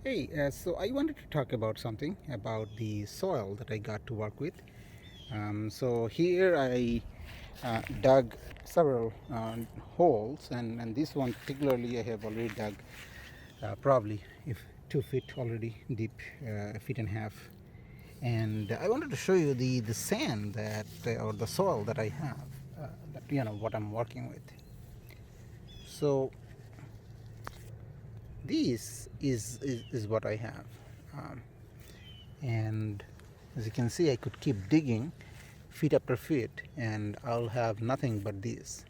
Hey, so I wanted to talk about something about the soil that I got to work with. So here I dug several holes, and this one particularly I have already dug probably if 2 feet already deep, a feet and a half. And I wanted to show you the sand that or the soil that I have, that what I'm working with. So this is what I have. Um, and as you can see, I could keep digging feet after feet and I'll have nothing but this.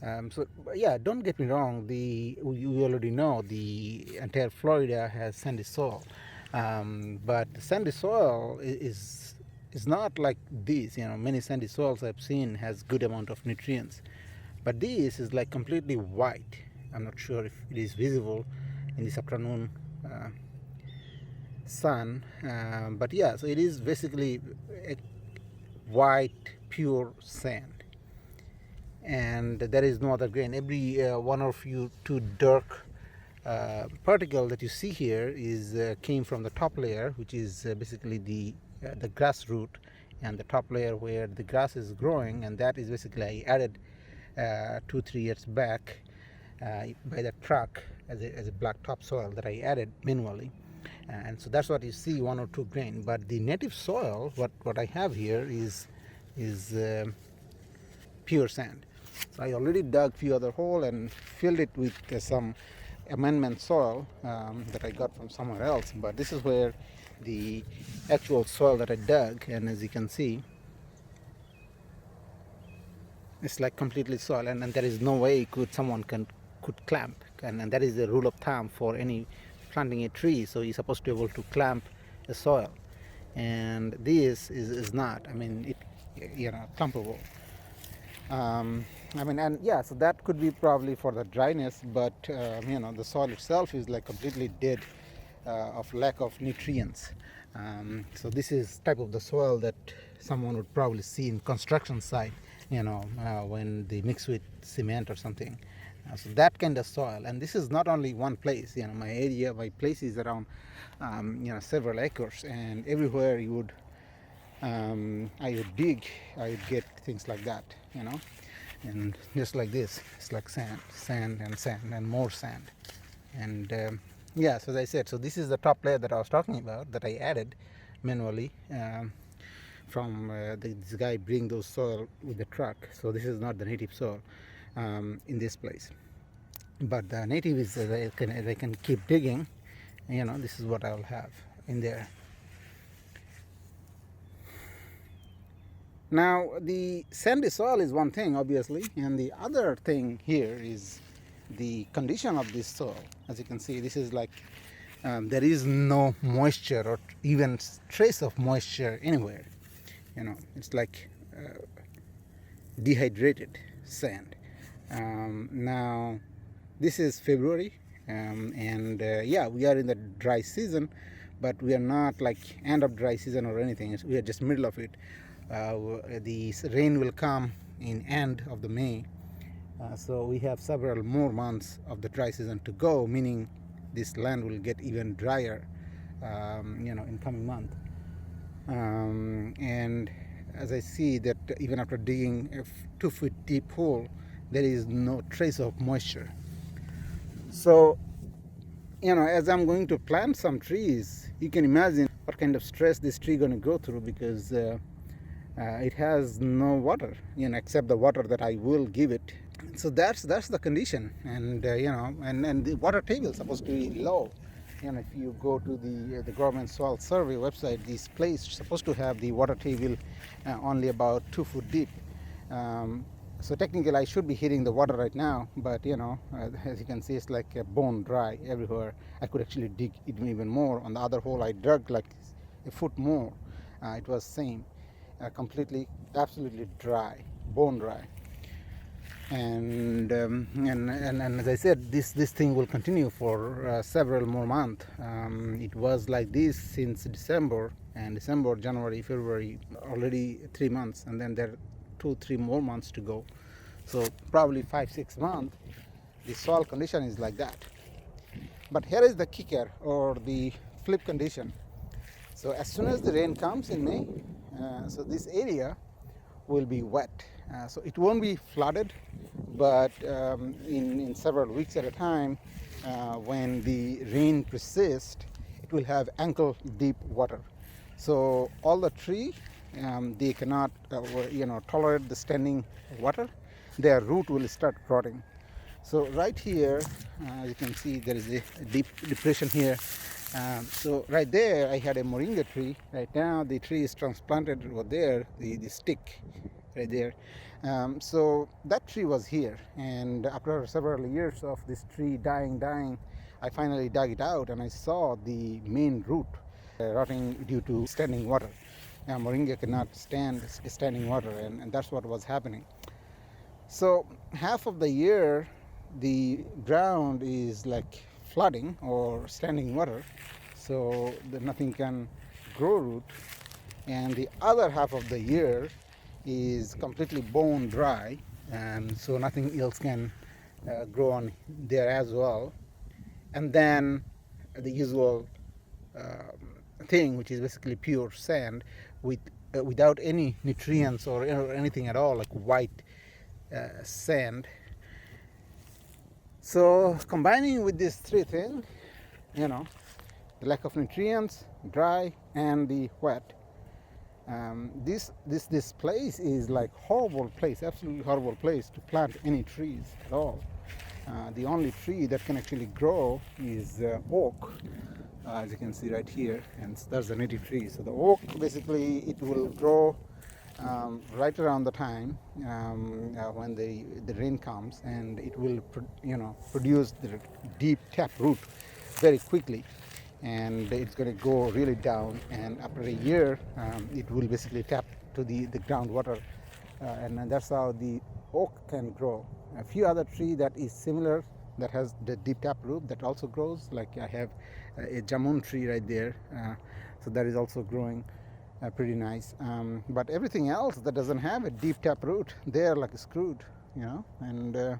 So yeah, don't get me wrong, we already know the entire Florida has sandy soil, but sandy soil is not like this. Many sandy soils I've seen has good amount of nutrients, but this is like completely white. I'm not sure if it is visible in this afternoon uh, sun, but yeah, so it is basically a white pure sand, and there is no other grain. Every one or few two dark particle that you see here is came from the top layer, which is basically the grass root, and the top layer where the grass is growing, and that is basically I added 2-3 years back by the truck as a black topsoil that I added manually. And so that's what you see, one or two grain. But the native soil, what I have here is pure sand. So I already dug few other hole and filled it with some amendment soil that I got from somewhere else. But this is where the actual soil that I dug, and as you can see, it's like completely soil, and there is no way someone could clamp, and that is the rule of thumb for any planting a tree. So you're supposed to be able to clamp the soil, and this is not. I mean, it clumpable. I mean, and yeah, so that could be probably for the dryness, but the soil itself is like completely dead of lack of nutrients. So this is type of the soil that someone would probably see in construction site, when they mix with cement or something. So that kind of soil, and this is not only one place. My place is around, several acres, and everywhere I would dig, I would get things like that, and just like this, it's like sand, sand, and sand, and more sand. And yeah, so as I said, so this is the top layer that I was talking about that I added manually from this guy bring those soil with the truck. So this is not the native soil in this place, but the native is they can keep digging. This is what I'll have in there. Now, the sandy soil is one thing, obviously, and the other thing here is the condition of this soil. As you can see, this is like there is no moisture or even trace of moisture anywhere. It's like dehydrated sand. Now, this is February, and yeah, we are in the dry season, but we are not like end of dry season or anything. We are just middle of it. The rain will come in end of the May, so we have several more months of the dry season to go, meaning this land will get even drier in coming month. And as I see that even after digging a 2 foot deep hole, there is no trace of moisture. So as I'm going to plant some trees, you can imagine what kind of stress this tree going to go through, because it has no water, except the water that I will give it. So that's the condition, and and the water table is supposed to be low. If you go to the government soil survey website, this place is supposed to have the water table only about 2 foot deep. So technically I should be hitting the water right now, but as you can see, it's like bone dry everywhere. I could actually dig even more. On the other hole I dug like a foot more. It was same, completely, absolutely dry, bone dry. And as I said, this thing will continue for several more months. It was like this since December, and December, January, February, already 3 months, and then there are 2-3 more months to go. So probably 5-6 months. The soil condition is like that. But here is the kicker or the flip condition. So as soon as the rain comes in May, so this area will be wet. So it won't be flooded, but in several weeks at a time, when the rain persists, it will have ankle deep water. So all the tree, they cannot tolerate the standing water. Their root will start rotting. So right here, you can see there is a deep depression here. So right there, I had a moringa tree. Right now, the tree is transplanted over there, the stick right there. So that tree was here, and after several years of this tree dying, I finally dug it out, and I saw the main root rotting due to standing water. Moringa cannot stand standing water, and that's what was happening. So half of the year, the ground is like flooding or standing water, so that nothing can grow root, and the other half of the year is completely bone dry, and so nothing else can grow on there as well. And then the usual thing, which is basically pure sand without any nutrients or anything at all, like white sand. So combining with these three things, the lack of nutrients, dry, and the wet, this place is like horrible place, absolutely horrible place to plant any trees at all. The only tree that can actually grow is oak, as you can see right here, and that's a native tree. So the oak, basically, it will grow right around the time when the rain comes, and it will produce the deep tap root very quickly, and it's going to go really down, and after a year it will basically tap to the groundwater, and that's how the oak can grow. A few other tree that is similar, that has the deep tap root, that also grows, like I have a jamun tree right there, so that is also growing pretty nice, but everything else that doesn't have a deep tap root, they're like screwed, and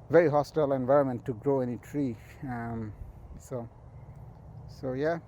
very hostile environment to grow any tree. So yeah,